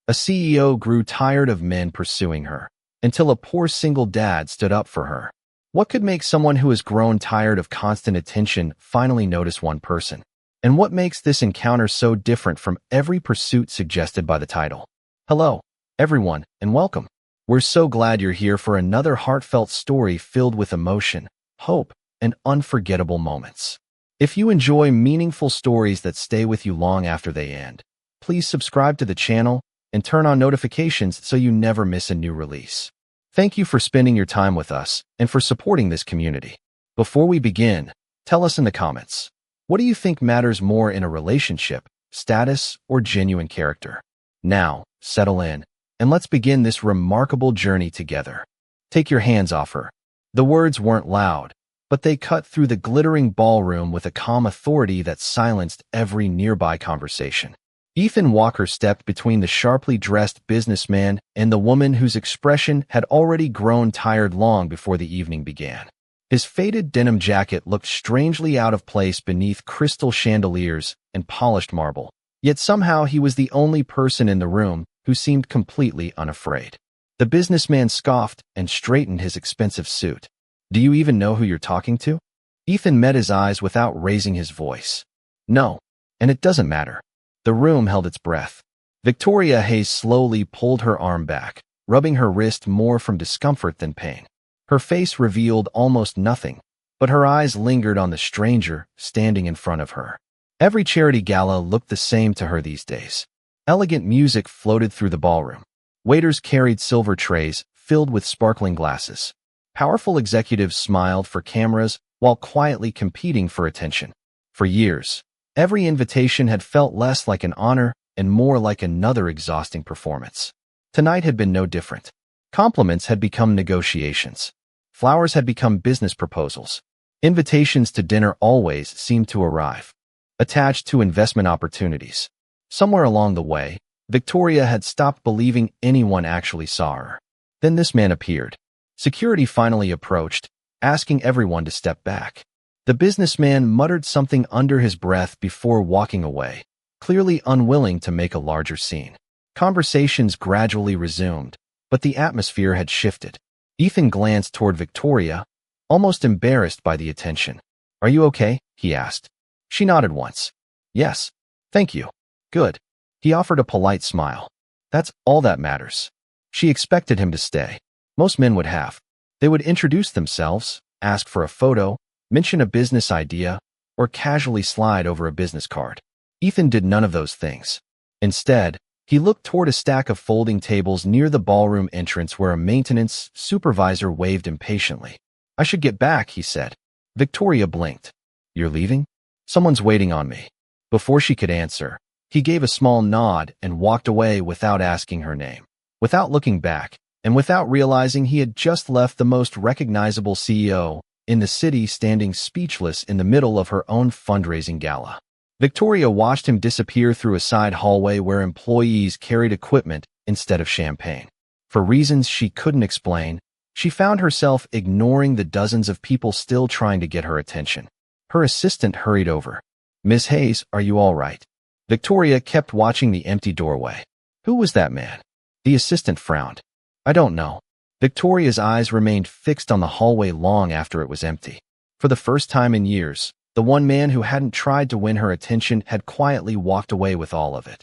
A CEO grew tired of men pursuing her, until a poor single dad stood up for her. What could make someone who has grown tired of constant attention finally notice one person? And what makes this encounter so different from every pursuit suggested by the title? Hello, everyone, and welcome. We're so glad you're here for another heartfelt story filled with emotion, hope, and unforgettable moments. If you enjoy meaningful stories that stay with you long after they end, please subscribe to the channel and turn on notifications so you never miss a new release. Thank you for spending your time with us and for supporting this community. Before we begin, tell us in the comments, what do you think matters more in a relationship, status, or genuine character? Now, settle in, and let's begin this remarkable journey together. Take your hands off her. The words weren't loud, but they cut through the glittering ballroom with a calm authority that silenced every nearby conversation. Ethan Walker stepped between the sharply dressed businessman and the woman whose expression had already grown tired long before the evening began. His faded denim jacket looked strangely out of place beneath crystal chandeliers and polished marble, yet somehow he was the only person in the room who seemed completely unafraid. The businessman scoffed and straightened his expensive suit. "Do you even know who you're talking to?" Ethan met his eyes without raising his voice. "No, and it doesn't matter." The room held its breath. Victoria Hayes slowly pulled her arm back, rubbing her wrist more from discomfort than pain. Her face revealed almost nothing, but her eyes lingered on the stranger standing in front of her. Every charity gala looked the same to her these days. Elegant music floated through the ballroom. Waiters carried silver trays filled with sparkling glasses. Powerful executives smiled for cameras while quietly competing for attention. For years, every invitation had felt less like an honor and more like another exhausting performance. Tonight had been no different. Compliments had become negotiations. Flowers had become business proposals. Invitations to dinner always seemed to arrive, attached to investment opportunities. Somewhere along the way, Victoria had stopped believing anyone actually saw her. Then this man appeared. Security finally approached, asking everyone to step back. The businessman muttered something under his breath before walking away, clearly unwilling to make a larger scene. Conversations gradually resumed, but the atmosphere had shifted. Ethan glanced toward Victoria, almost embarrassed by the attention. "Are you okay?" he asked. She nodded once. "Yes, thank you. Good." He offered a polite smile. "That's all that matters." She expected him to stay. Most men would have. They would introduce themselves, ask for a photo, mention a business idea, or casually slide over a business card. Ethan did none of those things. Instead, he looked toward a stack of folding tables near the ballroom entrance where a maintenance supervisor waved impatiently. "I should get back," he said. Victoria blinked. "You're leaving?" "Someone's waiting on me." Before she could answer, he gave a small nod and walked away without asking her name. Without looking back, and without realizing he had just left the most recognizable CEO in the city standing speechless in the middle of her own fundraising gala. Victoria watched him disappear through a side hallway where employees carried equipment instead of champagne. For reasons she couldn't explain, she found herself ignoring the dozens of people still trying to get her attention. Her assistant hurried over. "Miss Hayes, are you all right?" Victoria kept watching the empty doorway. "Who was that man?" The assistant frowned. "I don't know." Victoria's eyes remained fixed on the hallway long after it was empty. For the first time in years, the one man who hadn't tried to win her attention had quietly walked away with all of it.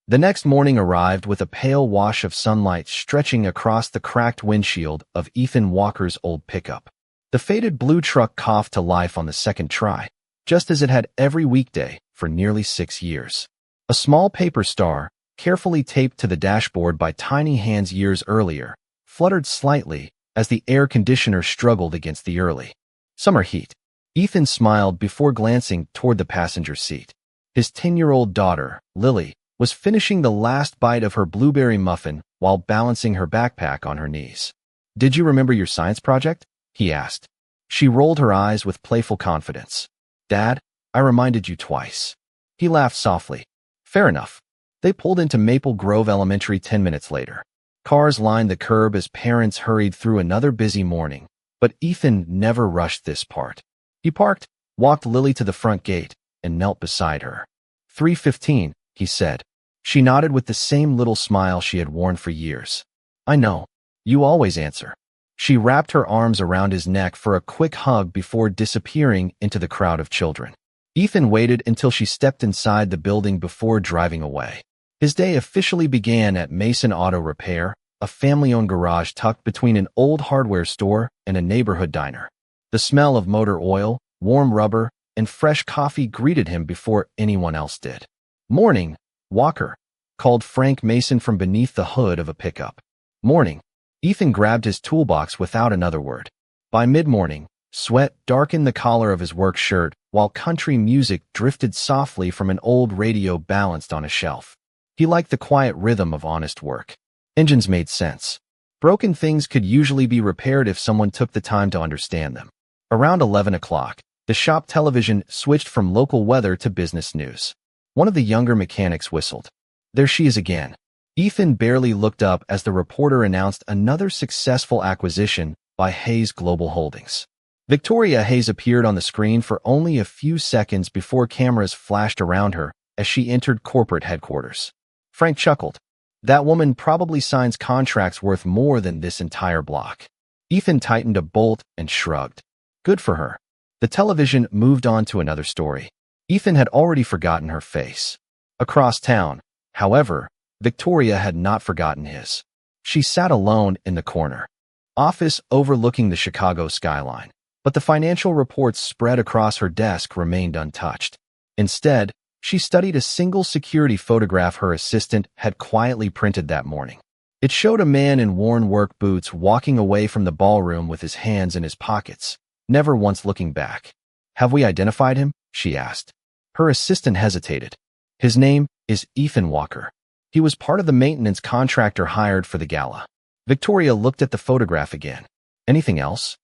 The next morning arrived with a pale wash of sunlight stretching across the cracked windshield of Ethan Walker's old pickup. The faded blue truck coughed to life on the second try, just as it had every weekday for nearly 6 years. A small paper star, carefully taped to the dashboard by tiny hands years earlier, fluttered slightly as the air conditioner struggled against the early summer heat. Ethan smiled before glancing toward the passenger seat. His 10-year-old daughter, Lily, was finishing the last bite of her blueberry muffin while balancing her backpack on her knees. "Did you remember your science project?" he asked. She rolled her eyes with playful confidence. "Dad, I reminded you twice." He laughed softly. "Fair enough." They pulled into Maple Grove Elementary 10 minutes later. Cars lined the curb as parents hurried through another busy morning, but Ethan never rushed this part. He parked, walked Lily to the front gate, and knelt beside her. 3:15, he said. She nodded with the same little smile she had worn for years. I know. You always answer. She wrapped her arms around his neck for a quick hug before disappearing into the crowd of children. Ethan waited until she stepped inside the building before driving away. His day officially began at Mason Auto Repair, a family-owned garage tucked between an old hardware store and a neighborhood diner. The smell of motor oil, warm rubber, and fresh coffee greeted him before anyone else did. "Morning, Walker," called Frank Mason from beneath the hood of a pickup. "Morning." Ethan grabbed his toolbox without another word. By mid-morning, sweat darkened the collar of his work shirt, while country music drifted softly from an old radio balanced on a shelf. He liked the quiet rhythm of honest work. Engines made sense. Broken things could usually be repaired if someone took the time to understand them. Around 11 o'clock, the shop television switched from local weather to business news. One of the younger mechanics whistled. There she is again. Ethan barely looked up as the reporter announced another successful acquisition by Hayes Global Holdings. Victoria Hayes appeared on the screen for only a few seconds before cameras flashed around her as she entered corporate headquarters. Frank chuckled. That woman probably signs contracts worth more than this entire block. Ethan tightened a bolt and shrugged. Good for her. The television moved on to another story. Ethan had already forgotten her face. Across town, however, Victoria had not forgotten his. She sat alone in the corner office overlooking the Chicago skyline, but the financial reports spread across her desk remained untouched. Instead, she studied a single security photograph her assistant had quietly printed that morning. It showed a man in worn work boots walking away from the ballroom with his hands in his pockets, never once looking back. Have we identified him? She asked. Her assistant hesitated. His name is Ethan Walker. He was part of the maintenance contractor hired for the gala. Victoria looked at the photograph again. Anything else?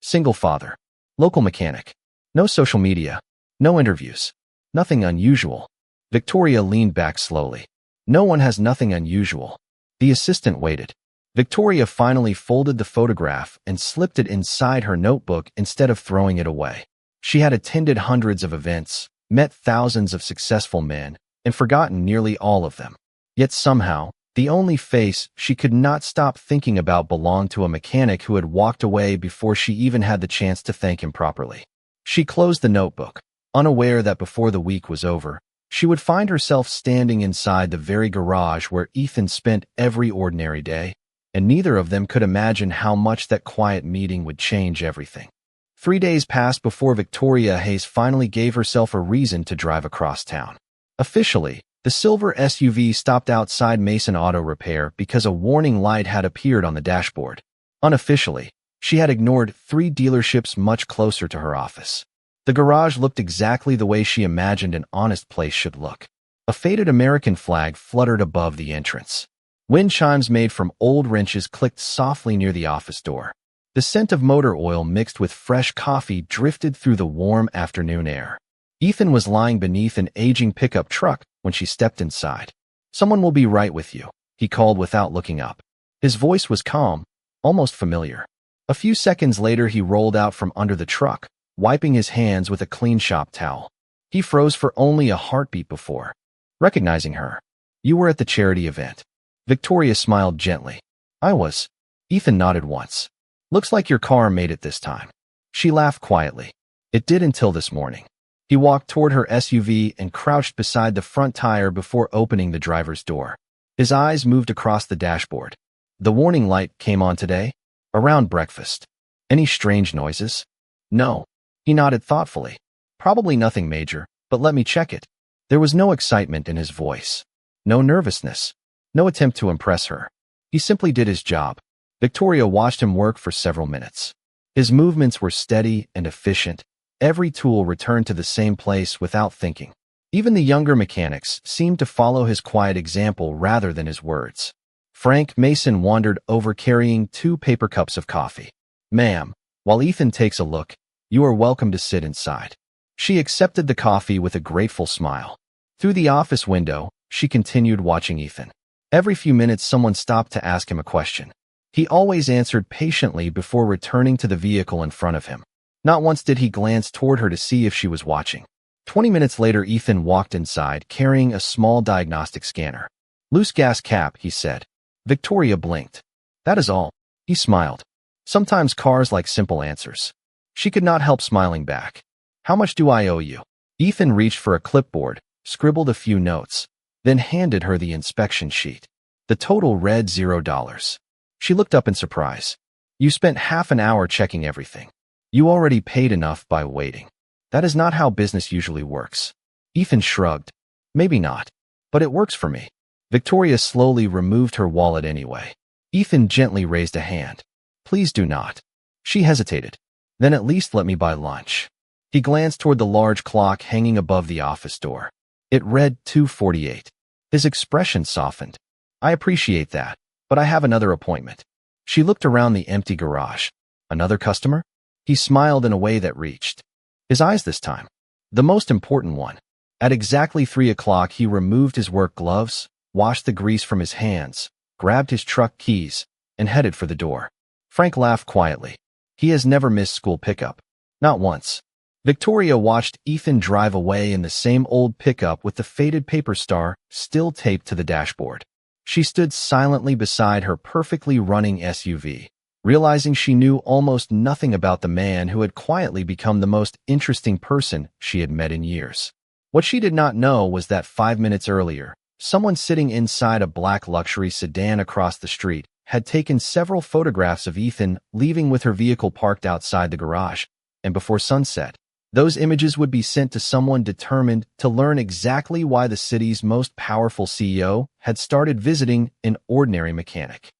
Single father. Local mechanic. No social media. No interviews. Nothing unusual. Victoria leaned back slowly. No one has nothing unusual. The assistant waited. Victoria finally folded the photograph and slipped it inside her notebook instead of throwing it away. She had attended hundreds of events, met thousands of successful men, and forgotten nearly all of them. Yet somehow, the only face she could not stop thinking about belonged to a mechanic who had walked away before she even had the chance to thank him properly. She closed the notebook, unaware that before the week was over, she would find herself standing inside the very garage where Ethan spent every ordinary day, and neither of them could imagine how much that quiet meeting would change everything. 3 days passed before Victoria Hayes finally gave herself a reason to drive across town. Officially, the silver SUV stopped outside Mason Auto Repair because a warning light had appeared on the dashboard. Unofficially, she had ignored 3 dealerships much closer to her office. The garage looked exactly the way she imagined an honest place should look. A faded American flag fluttered above the entrance. Wind chimes made from old wrenches clicked softly near the office door. The scent of motor oil mixed with fresh coffee drifted through the warm afternoon air. Ethan was lying beneath an aging pickup truck when she stepped inside. Someone will be right with you, he called without looking up. His voice was calm, almost familiar. A few seconds later he rolled out from under the truck, wiping his hands with a clean shop towel. He froze for only a heartbeat before recognizing her. You were at the charity event. Victoria smiled gently. I was. Ethan nodded once. Looks like your car made it this time. She laughed quietly. It did until this morning. He walked toward her SUV and crouched beside the front tire before opening the driver's door. His eyes moved across the dashboard. The warning light came on today? Around breakfast. Any strange noises? No. He nodded thoughtfully. Probably nothing major, but let me check it. There was no excitement in his voice. No nervousness. No attempt to impress her. He simply did his job. Victoria watched him work for several minutes. His movements were steady and efficient. Every tool returned to the same place without thinking. Even the younger mechanics seemed to follow his quiet example rather than his words. Frank Mason wandered over carrying 2 paper cups of coffee. Ma'am, while Ethan takes a look, you are welcome to sit inside. She accepted the coffee with a grateful smile. Through the office window, she continued watching Ethan. Every few minutes someone stopped to ask him a question. He always answered patiently before returning to the vehicle in front of him. Not once did he glance toward her to see if she was watching. 20 minutes later, Ethan walked inside, carrying a small diagnostic scanner. Loose gas cap, he said. Victoria blinked. That is all. He smiled. Sometimes cars like simple answers. She could not help smiling back. How much do I owe you? Ethan reached for a clipboard, scribbled a few notes, then handed her the inspection sheet. The total read $0. She looked up in surprise. You spent half an hour checking everything. You already paid enough by waiting. That is not how business usually works. Ethan shrugged. Maybe not, but it works for me. Victoria slowly removed her wallet anyway. Ethan gently raised a hand. Please do not. She hesitated. Then at least let me buy lunch. He glanced toward the large clock hanging above the office door. It read 2:48. His expression softened. I appreciate that, but I have another appointment. She looked around the empty garage. Another customer? He smiled in a way that reached his eyes this time. The most important one. At exactly 3 o'clock, he removed his work gloves, washed the grease from his hands, grabbed his truck keys, and headed for the door. Frank laughed quietly. He has never missed school pickup. Not once. Victoria watched Ethan drive away in the same old pickup with the faded paper star still taped to the dashboard. She stood silently beside her perfectly running SUV, realizing she knew almost nothing about the man who had quietly become the most interesting person she had met in years. What she did not know was that 5 minutes earlier, someone sitting inside a black luxury sedan across the street had taken several photographs of Ethan leaving with her vehicle parked outside the garage, and before sunset, those images would be sent to someone determined to learn exactly why the city's most powerful CEO had started visiting an ordinary mechanic.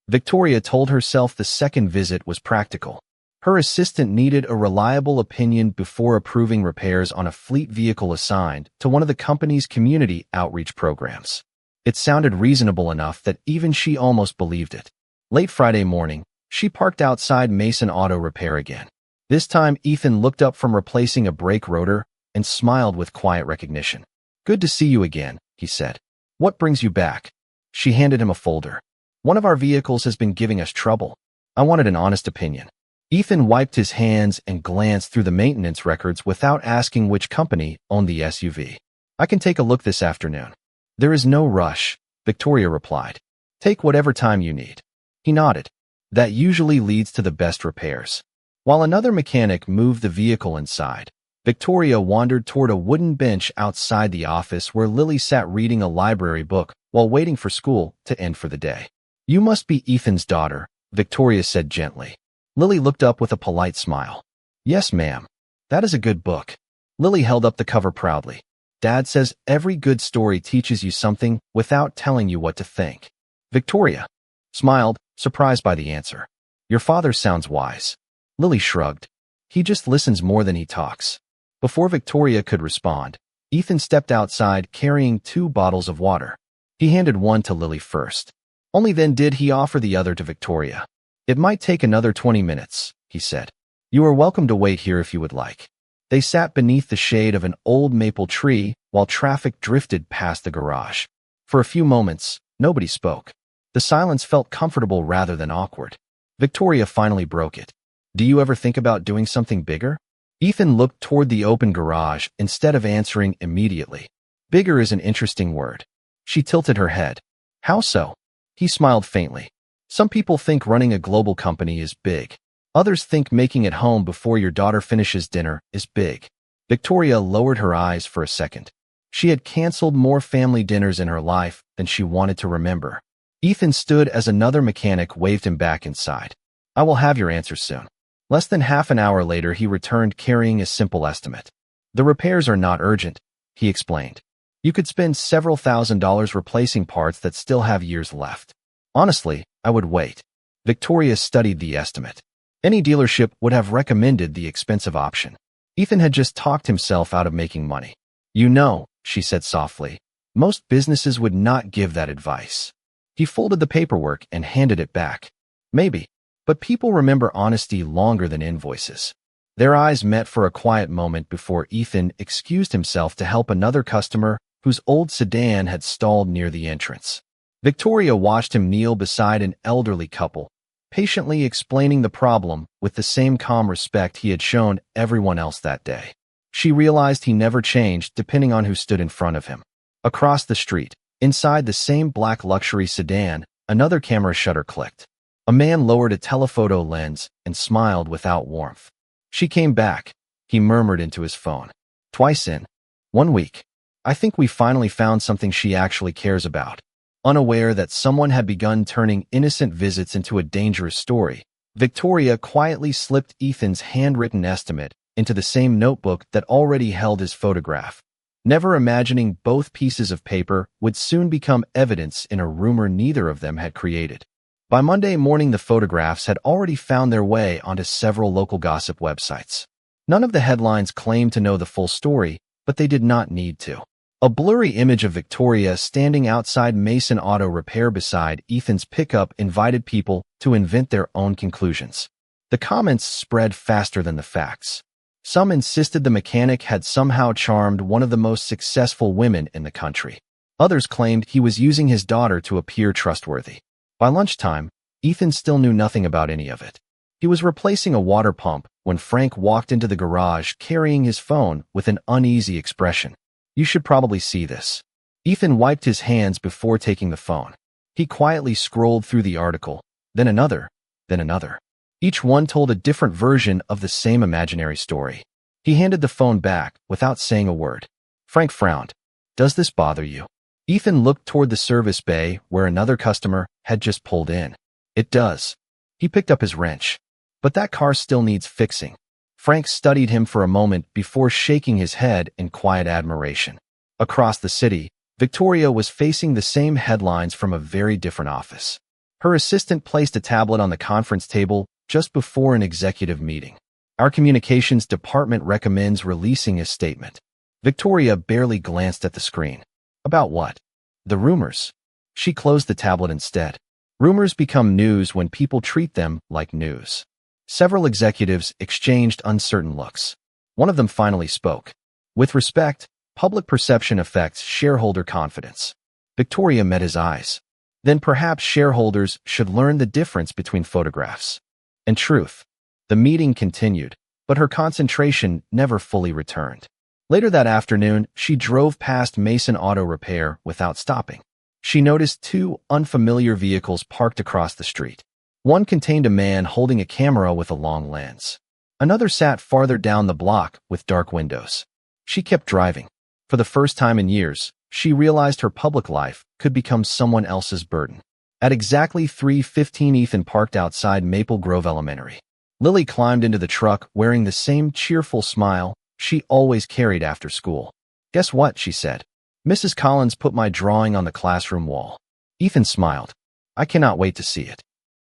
Victoria told herself the second visit was practical. Her assistant needed a reliable opinion before approving repairs on a fleet vehicle assigned to one of the company's community outreach programs. It sounded reasonable enough that even she almost believed it. Late Friday morning, she parked outside Mason Auto Repair again. This time, Ethan looked up from replacing a brake rotor and smiled with quiet recognition. Good to see you again, he said. What brings you back? She handed him a folder. One of our vehicles has been giving us trouble. I wanted an honest opinion. Ethan wiped his hands and glanced through the maintenance records without asking which company owned the SUV. I can take a look this afternoon. There is no rush, Victoria replied. Take whatever time you need. He nodded. That usually leads to the best repairs. While another mechanic moved the vehicle inside, Victoria wandered toward a wooden bench outside the office where Lily sat reading a library book while waiting for school to end for the day. You must be Ethan's daughter, Victoria said gently. Lily looked up with a polite smile. Yes, ma'am. That is a good book. Lily held up the cover proudly. Dad says every good story teaches you something without telling you what to think. Victoria smiled, surprised by the answer. Your father sounds wise. Lily shrugged. He just listens more than he talks. Before Victoria could respond, Ethan stepped outside carrying 2 bottles of water. He handed one to Lily first. Only then did he offer the other to Victoria. It might take another 20 minutes, he said. You are welcome to wait here if you would like. They sat beneath the shade of an old maple tree while traffic drifted past the garage. For a few moments, nobody spoke. The silence felt comfortable rather than awkward. Victoria finally broke it. Do you ever think about doing something bigger? Ethan looked toward the open garage instead of answering immediately. Bigger is an interesting word. She tilted her head. How so? He smiled faintly. Some people think running a global company is big. Others think making it home before your daughter finishes dinner is big. Victoria lowered her eyes for a second. She had canceled more family dinners in her life than she wanted to remember. Ethan stood as another mechanic waved him back inside. I will have your answer soon. Less than half an hour later, he returned carrying a simple estimate. The repairs are not urgent, he explained. You could spend several $1,000s replacing parts that still have years left. Honestly, I would wait. Victoria studied the estimate. Any dealership would have recommended the expensive option. Ethan had just talked himself out of making money. You know, she said softly, most businesses would not give that advice. He folded the paperwork and handed it back. Maybe. But people remember honesty longer than invoices. Their eyes met for a quiet moment before Ethan excused himself to help another customer whose old sedan had stalled near the entrance. Victoria watched him kneel beside an elderly couple, patiently explaining the problem with the same calm respect he had shown everyone else that day. She realized he never changed depending on who stood in front of him. Across the street, inside the same black luxury sedan, another camera shutter clicked. A man lowered a telephoto lens and smiled without warmth. She came back, he murmured into his phone. Twice in 1 week. I think we finally found something she actually cares about. Unaware that someone had begun turning innocent visits into a dangerous story, Victoria quietly slipped Ethan's handwritten estimate into the same notebook that already held his photograph, never imagining both pieces of paper would soon become evidence in a rumor neither of them had created. By Monday morning, the photographs had already found their way onto several local gossip websites. None of the headlines claimed to know the full story, but they did not need to. A blurry image of Victoria standing outside Mason Auto Repair beside Ethan's pickup invited people to invent their own conclusions. The comments spread faster than the facts. Some insisted the mechanic had somehow charmed one of the most successful women in the country. Others claimed he was using his daughter to appear trustworthy. By lunchtime, Ethan still knew nothing about any of it. He was replacing a water pump when Frank walked into the garage carrying his phone with an uneasy expression. You should probably see this. Ethan wiped his hands before taking the phone. He quietly scrolled through the article, then another, then another. Each one told a different version of the same imaginary story. He handed the phone back without saying a word. Frank frowned. Does this bother you? Ethan looked toward the service bay where another customer had just pulled in. It does. He picked up his wrench. But that car still needs fixing. Frank studied him for a moment before shaking his head in quiet admiration. Across the city, Victoria was facing the same headlines from a very different office. Her assistant placed a tablet on the conference table just before an executive meeting. Our communications department recommends releasing a statement. Victoria barely glanced at the screen. About what? The rumors. She closed the tablet instead. Rumors become news when people treat them like news. Several executives exchanged uncertain looks. One of them finally spoke. With respect, public perception affects shareholder confidence. Victoria met his eyes. Then perhaps shareholders should learn the difference between photographs and truth. The meeting continued, but her concentration never fully returned. Later that afternoon, she drove past Mason Auto Repair without stopping. She noticed two unfamiliar vehicles parked across the street. One contained a man holding a camera with a long lens. Another sat farther down the block with dark windows. She kept driving. For the first time in years, she realized her public life could become someone else's burden. At exactly 3:15, Ethan parked outside Maple Grove Elementary. Lily climbed into the truck wearing the same cheerful smile she always carried after school. Guess what, she said. Mrs. Collins put my drawing on the classroom wall. Ethan smiled. I cannot wait to see it.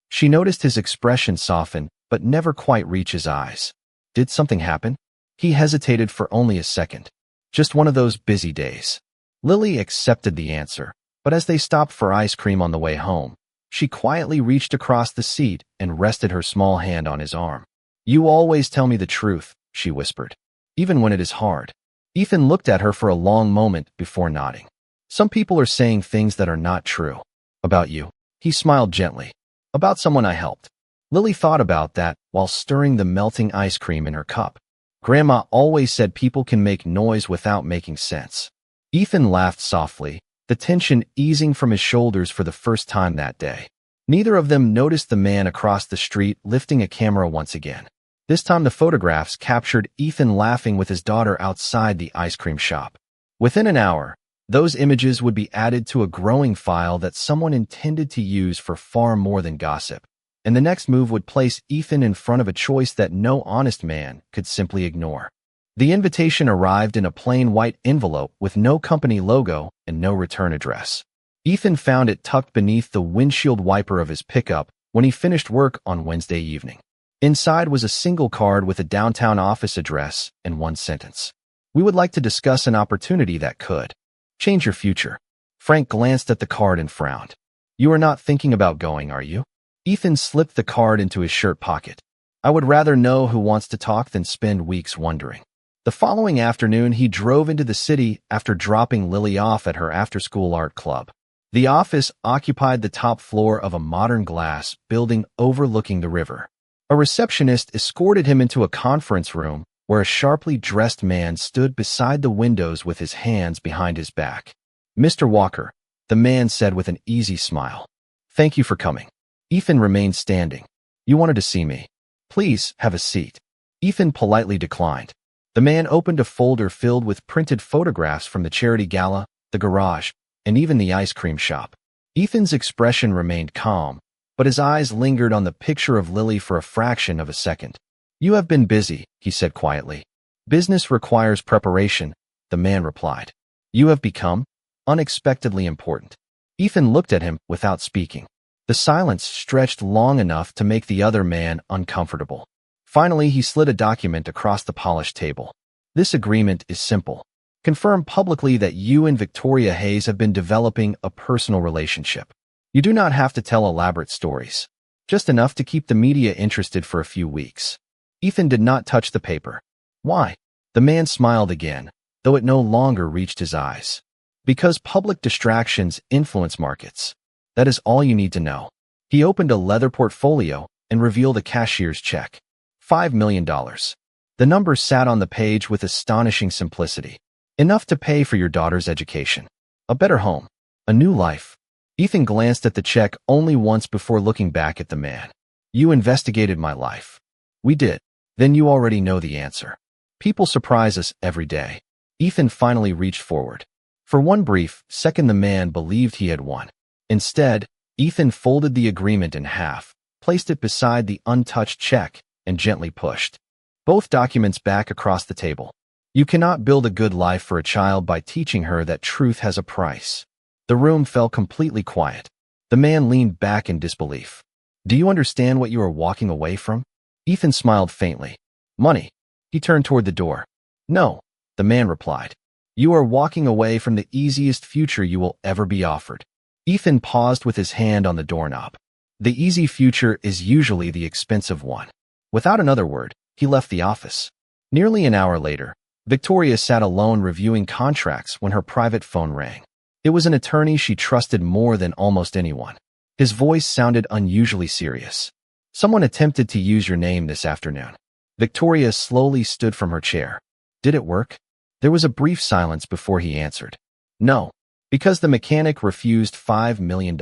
She noticed his expression soften, but never quite reach his eyes. Did something happen? He hesitated for only a second. Just one of those busy days. Lily accepted the answer, but as they stopped for ice cream on the way home, she quietly reached across the seat and rested her small hand on his arm. You always tell me the truth, she whispered. Even when it is hard. Ethan looked at her for a long moment before nodding. Some people are saying things that are not true. About you. He smiled gently. About someone I helped. Lily thought about that while stirring the melting ice cream in her cup. Grandma always said people can make noise without making sense. Ethan laughed softly, the tension easing from his shoulders for the first time that day. Neither of them noticed the man across the street lifting a camera once again. This time the photographs captured Ethan laughing with his daughter outside the ice cream shop. Within an hour, those images would be added to a growing file that someone intended to use for far more than gossip, and the next move would place Ethan in front of a choice that no honest man could simply ignore. The invitation arrived in a plain white envelope with no company logo and no return address. Ethan found it tucked beneath the windshield wiper of his pickup when he finished work on Wednesday evening. Inside was a single card with a downtown office address and one sentence. We would like to discuss an opportunity that could change your future. Frank glanced at the card and frowned. You are not thinking about going, are you? Ethan slipped the card into his shirt pocket. I would rather know who wants to talk than spend weeks wondering. The following afternoon, he drove into the city after dropping Lily off at her after-school art club. The office occupied the top floor of a modern glass building overlooking the river. A receptionist escorted him into a conference room where a sharply dressed man stood beside the windows with his hands behind his back. "Mr. Walker," the man said with an easy smile. "Thank you for coming." Ethan remained standing. "You wanted to see me. Please, have a seat." Ethan politely declined. The man opened a folder filled with printed photographs from the charity gala, the garage, and even the ice cream shop. Ethan's expression remained calm, but his eyes lingered on the picture of Lily for a fraction of a second. "You have been busy," he said quietly. "Business requires preparation," the man replied. "You have become unexpectedly important." Ethan looked at him without speaking. The silence stretched long enough to make the other man uncomfortable. Finally, he slid a document across the polished table. "This agreement is simple. Confirm publicly that you and Victoria Hayes have been developing a personal relationship. You do not have to tell elaborate stories, just enough to keep the media interested for a few weeks." Ethan did not touch the paper. "Why?" The man smiled again, though it no longer reached his eyes. "Because public distractions influence markets. That is all you need to know." He opened a leather portfolio and revealed a cashier's check. $5 million. The number sat on the page with astonishing simplicity. Enough to pay for your daughter's education, a better home, a new life. Ethan glanced at the check only once before looking back at the man. "You investigated my life." "We did." "Then you already know the answer." People surprise us every day. Ethan finally reached forward. For one brief second, the man believed he had won. Instead, Ethan folded the agreement in half, placed it beside the untouched check, and gently pushed both documents back across the table. "You cannot build a good life for a child by teaching her that truth has a price." The room fell completely quiet. The man leaned back in disbelief. "Do you understand what you are walking away from?" Ethan smiled faintly. "Money." He turned toward the door. "No," the man replied. "You are walking away from the easiest future you will ever be offered." Ethan paused with his hand on the doorknob. The easy future is usually the expensive one. Without another word, he left the office. Nearly an hour later, Victoria sat alone reviewing contracts when her private phone rang. It was an attorney she trusted more than almost anyone. His voice sounded unusually serious. "Someone attempted to use your name this afternoon." Victoria slowly stood from her chair. "Did it work?" There was a brief silence before he answered. "No, because the mechanic refused $5 million.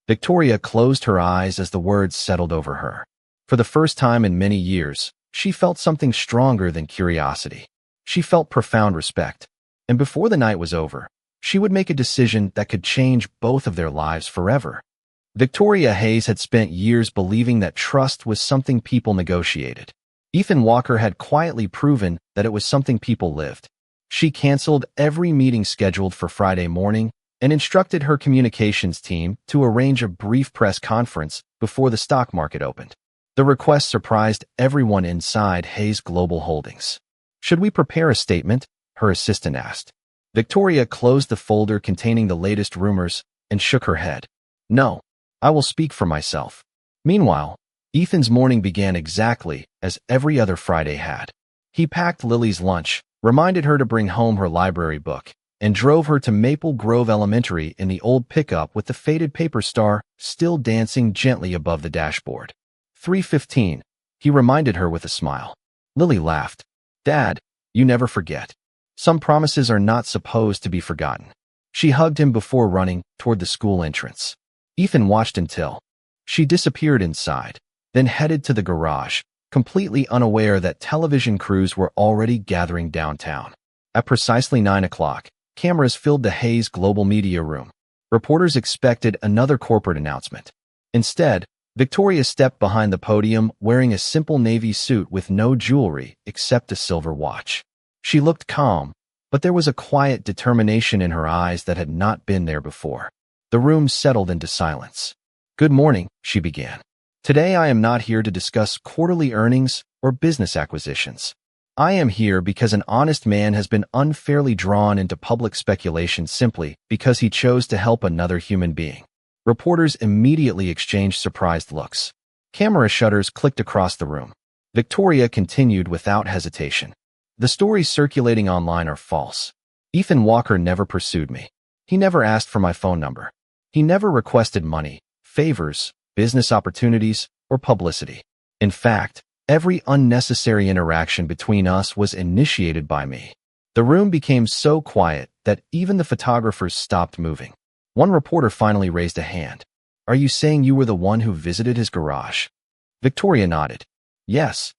Victoria closed her eyes as the words settled over her. For the first time in many years, she felt something stronger than curiosity. She felt profound respect. And before the night was over, she would make a decision that could change both of their lives forever. Victoria Hayes had spent years believing that trust was something people negotiated. Ethan Walker had quietly proven that it was something people lived. She canceled every meeting scheduled for Friday morning and instructed her communications team to arrange a brief press conference before the stock market opened. The request surprised everyone inside Hayes Global Holdings. "Should we prepare a statement?" her assistant asked. Victoria closed the folder containing the latest rumors and shook her head. "No, I will speak for myself." Meanwhile, Ethan's morning began exactly as every other Friday had. He packed Lily's lunch, reminded her to bring home her library book, and drove her to Maple Grove Elementary in the old pickup with the faded paper star still dancing gently above the dashboard. 3:15, he reminded her with a smile. Lily laughed. "Dad, you never forget. Some promises are not supposed to be forgotten." She hugged him before running toward the school entrance. Ethan watched until she disappeared inside, then headed to the garage, completely unaware that television crews were already gathering downtown. At precisely 9 o'clock, cameras filled the Hayes Global Media Room. Reporters expected another corporate announcement. Instead, Victoria stepped behind the podium wearing a simple navy suit with no jewelry except a silver watch. She looked calm, but there was a quiet determination in her eyes that had not been there before. The room settled into silence. "Good morning," she began. "Today I am not here to discuss quarterly earnings or business acquisitions. I am here because an honest man has been unfairly drawn into public speculation simply because he chose to help another human being." Reporters immediately exchanged surprised looks. Camera shutters clicked across the room. Victoria continued without hesitation. "The stories circulating online are false. Ethan Walker never pursued me. He never asked for my phone number. He never requested money, favors, business opportunities, or publicity. In fact, Every unnecessary interaction between us was initiated by me. The room became so quiet that even the photographers stopped moving. One reporter finally raised a hand. "Are you saying you were the one who visited his garage?" Victoria nodded. "Yes."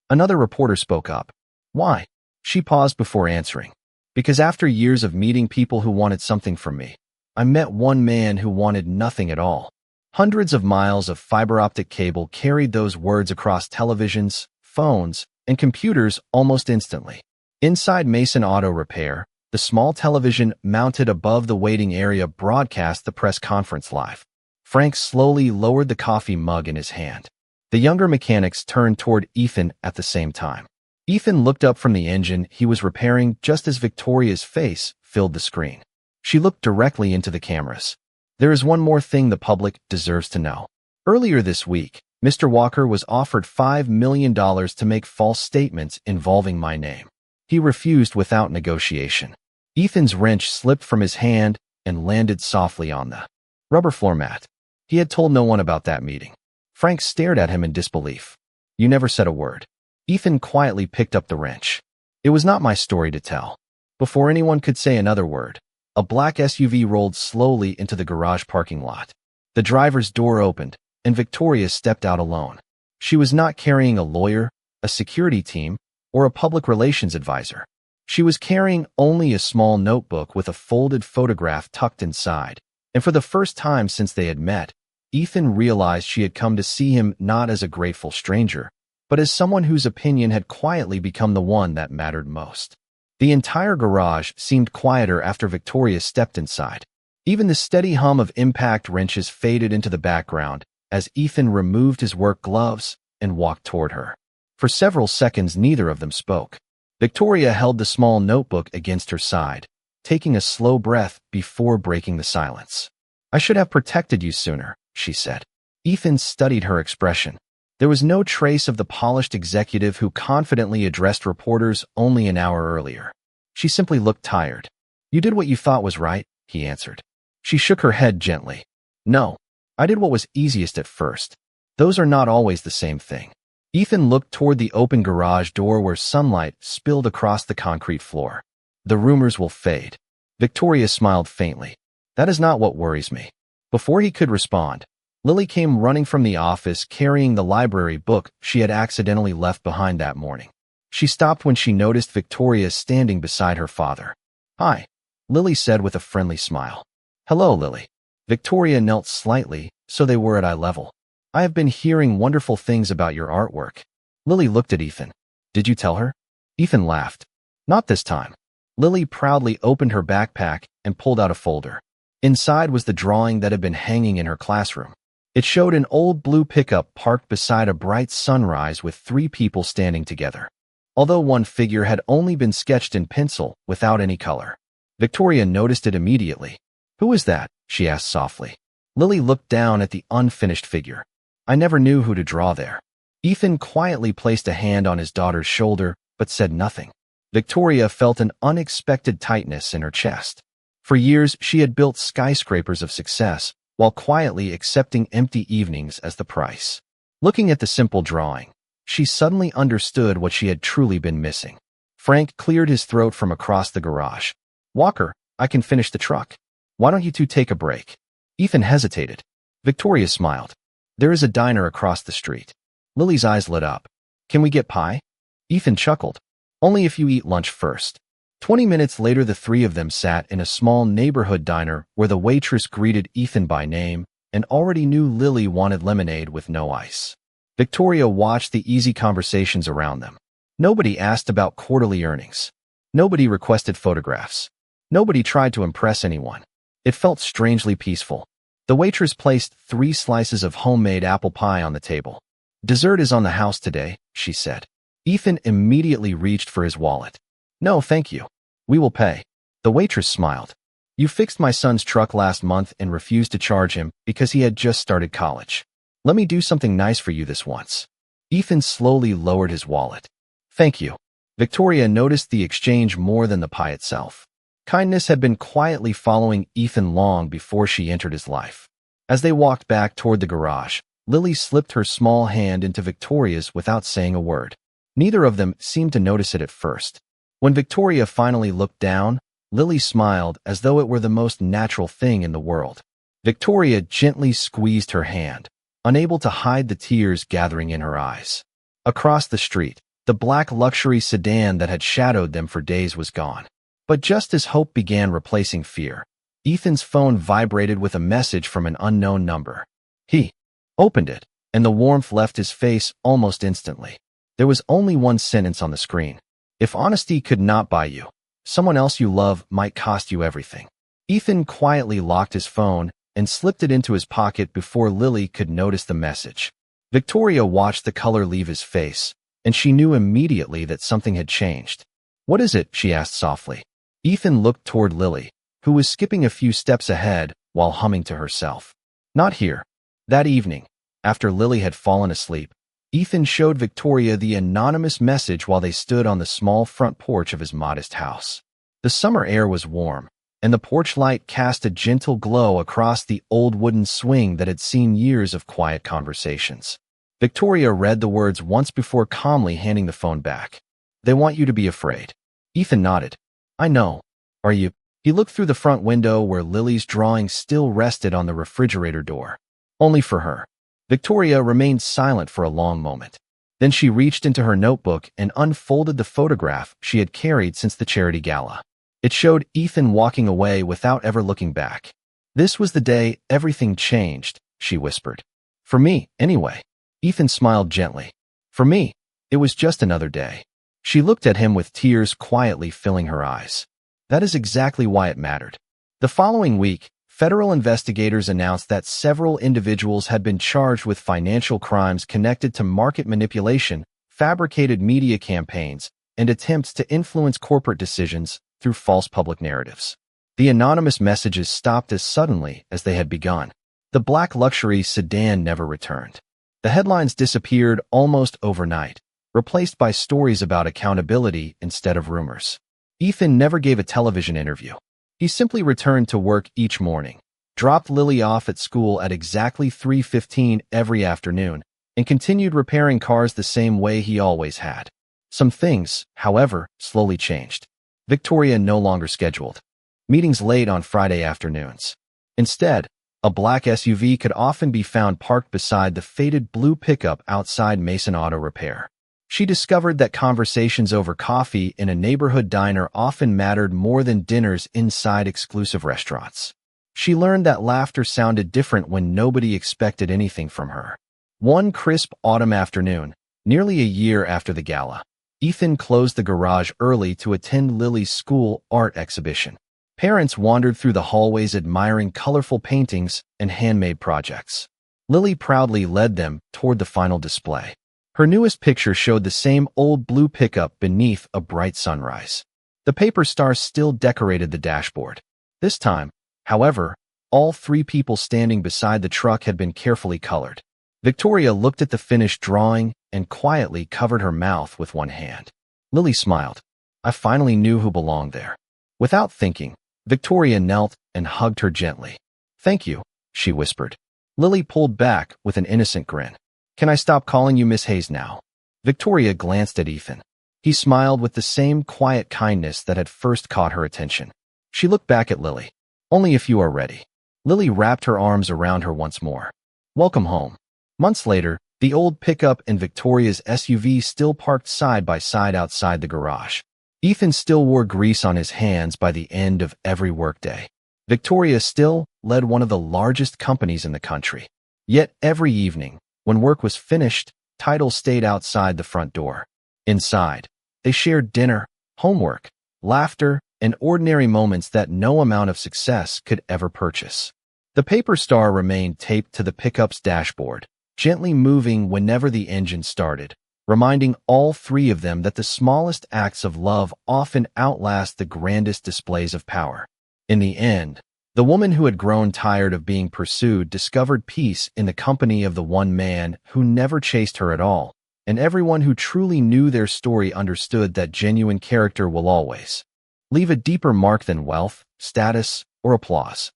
Another reporter spoke up. "Why?" She paused before answering. "Because after years of meeting people who wanted something from me, I met one man who wanted nothing at all." Hundreds of miles of fiber optic cable carried those words across televisions, phones, and computers almost instantly. Inside Mason Auto Repair, the small television mounted above the waiting area broadcast the press conference live. Frank slowly lowered the coffee mug in his hand. The younger mechanics turned toward Ethan at the same time. Ethan looked up from the engine he was repairing just as Victoria's face filled the screen. She looked directly into the cameras. "There is one more thing the public deserves to know. Earlier this week, Mr. Walker was offered $5 million to make false statements involving my name. He refused without negotiation." Ethan's wrench slipped from his hand and landed softly on the rubber floor mat. He had told no one about that meeting. Frank stared at him in disbelief. "You never said a word." Ethan quietly picked up the wrench. "It was not my story to tell." Before anyone could say another word, a black SUV rolled slowly into the garage parking lot. The driver's door opened, and Victoria stepped out alone. She was not carrying a lawyer, a security team, or a public relations advisor. She was carrying only a small notebook with a folded photograph tucked inside, and for the first time since they had met, Ethan realized she had come to see him not as a grateful stranger, but as someone whose opinion had quietly become the one that mattered most. The entire garage seemed quieter after Victoria stepped inside. Even the steady hum of impact wrenches faded into the background as Ethan removed his work gloves and walked toward her. For several seconds, neither of them spoke. Victoria held the small notebook against her side, taking a slow breath before breaking the silence. "I should have protected you sooner," she said. Ethan studied her expression. There was no trace of the polished executive who confidently addressed reporters only an hour earlier. She simply looked tired. "You did what you thought was right," he answered. She shook her head gently. "No, I did what was easiest at first. Those are not always the same thing." Ethan looked toward the open garage door where sunlight spilled across the concrete floor. "The rumors will fade." Victoria smiled faintly. "That is not what worries me." Before he could respond, Lily came running from the office carrying the library book she had accidentally left behind that morning. She stopped when she noticed Victoria standing beside her father. "Hi," Lily said with a friendly smile. "Hello, Lily." Victoria knelt slightly, so they were at eye level. "I have been hearing wonderful things about your artwork." Lily looked at Ethan. "Did you tell her?" Ethan laughed. "Not this time." Lily proudly opened her backpack and pulled out a folder. Inside was the drawing that had been hanging in her classroom. It showed an old blue pickup parked beside a bright sunrise with 3 people standing together. Although one figure had only been sketched in pencil without any color. Victoria noticed it immediately. "Who is that?" she asked softly. Lily looked down at the unfinished figure. "I never knew who to draw there." Ethan quietly placed a hand on his daughter's shoulder, but said nothing. Victoria felt an unexpected tightness in her chest. For years, she had built skyscrapers of success, while quietly accepting empty evenings as the price. Looking at the simple drawing, she suddenly understood what she had truly been missing. Frank cleared his throat from across the garage. "Walker, I can finish the truck. Why don't you two take a break?" Ethan hesitated. Victoria smiled. "There is a diner across the street." Lily's eyes lit up. "Can we get pie?" Ethan chuckled. "Only if you eat lunch first." 20 minutes later, the 3 of them sat in a small neighborhood diner where the waitress greeted Ethan by name and already knew Lily wanted lemonade with no ice. Victoria watched the easy conversations around them. Nobody asked about quarterly earnings. Nobody requested photographs. Nobody tried to impress anyone. It felt strangely peaceful. The waitress placed 3 slices of homemade apple pie on the table. "Dessert is on the house today," she said. Ethan immediately reached for his wallet. "No, thank you. We will pay." The waitress smiled. "You fixed my son's truck last month and refused to charge him because he had just started college. Let me do something nice for you this once." Ethan slowly lowered his wallet. "Thank you." Victoria noticed the exchange more than the pie itself. Kindness had been quietly following Ethan long before she entered his life. As they walked back toward the garage, Lily slipped her small hand into Victoria's without saying a word. Neither of them seemed to notice it at first. When Victoria finally looked down, Lily smiled as though it were the most natural thing in the world. Victoria gently squeezed her hand, unable to hide the tears gathering in her eyes. Across the street, the black luxury sedan that had shadowed them for days was gone. But just as hope began replacing fear, Ethan's phone vibrated with a message from an unknown number. He opened it, and the warmth left his face almost instantly. There was only one sentence on the screen. If honesty could not buy you, someone else you love might cost you everything. Ethan quietly locked his phone and slipped it into his pocket before Lily could notice the message. Victoria watched the color leave his face, and she knew immediately that something had changed. What is it? She asked softly. Ethan looked toward Lily, who was skipping a few steps ahead while humming to herself. Not here. That evening, after Lily had fallen asleep, Ethan showed Victoria the anonymous message while they stood on the small front porch of his modest house. The summer air was warm, and the porch light cast a gentle glow across the old wooden swing that had seen years of quiet conversations. Victoria read the words once before calmly handing the phone back. They want you to be afraid. Ethan nodded. I know. Are you? He looked through the front window where Lily's drawing still rested on the refrigerator door. Only for her. Victoria remained silent for a long moment. Then she reached into her notebook and unfolded the photograph she had carried since the charity gala. It showed Ethan walking away without ever looking back. This was the day everything changed, she whispered. For me, anyway. Ethan smiled gently. For me, it was just another day. She looked at him with tears quietly filling her eyes. That is exactly why it mattered. The following week, federal investigators announced that several individuals had been charged with financial crimes connected to market manipulation, fabricated media campaigns, and attempts to influence corporate decisions through false public narratives. The anonymous messages stopped as suddenly as they had begun. The black luxury sedan never returned. The headlines disappeared almost overnight, replaced by stories about accountability instead of rumors. Ethan never gave a television interview. He simply returned to work each morning, dropped Lily off at school at exactly 3:15 every afternoon, and continued repairing cars the same way he always had. Some things, however, slowly changed. Victoria no longer scheduled meetings late on Friday afternoons. Instead, a black SUV could often be found parked beside the faded blue pickup outside Mason Auto Repair. She discovered that conversations over coffee in a neighborhood diner often mattered more than dinners inside exclusive restaurants. She learned that laughter sounded different when nobody expected anything from her. One crisp autumn afternoon, nearly a year after the gala, Ethan closed the garage early to attend Lily's school art exhibition. Parents wandered through the hallways admiring colorful paintings and handmade projects. Lily proudly led them toward the final display. Her newest picture showed the same old blue pickup beneath a bright sunrise. The paper stars still decorated the dashboard. This time, however, all three people standing beside the truck had been carefully colored. Victoria looked at the finished drawing and quietly covered her mouth with one hand. Lily smiled. I finally knew who belonged there. Without thinking, Victoria knelt and hugged her gently. Thank you, she whispered. Lily pulled back with an innocent grin. Can I stop calling you Miss Hayes now? Victoria glanced at Ethan. He smiled with the same quiet kindness that had first caught her attention. She looked back at Lily. Only if you are ready. Lily wrapped her arms around her once more. Welcome home. Months later, the old pickup and Victoria's SUV still parked side by side outside the garage. Ethan still wore grease on his hands by the end of every workday. Victoria still led one of the largest companies in the country. Yet every evening, when work was finished, Title stayed outside the front door. Inside, they shared dinner, homework, laughter, and ordinary moments that no amount of success could ever purchase. The paper star remained taped to the pickup's dashboard, gently moving whenever the engine started, reminding all three of them that the smallest acts of love often outlast the grandest displays of power. In the end, the woman who had grown tired of being pursued discovered peace in the company of the one man who never chased her at all, and everyone who truly knew their story understood that genuine character will always leave a deeper mark than wealth, status, or applause.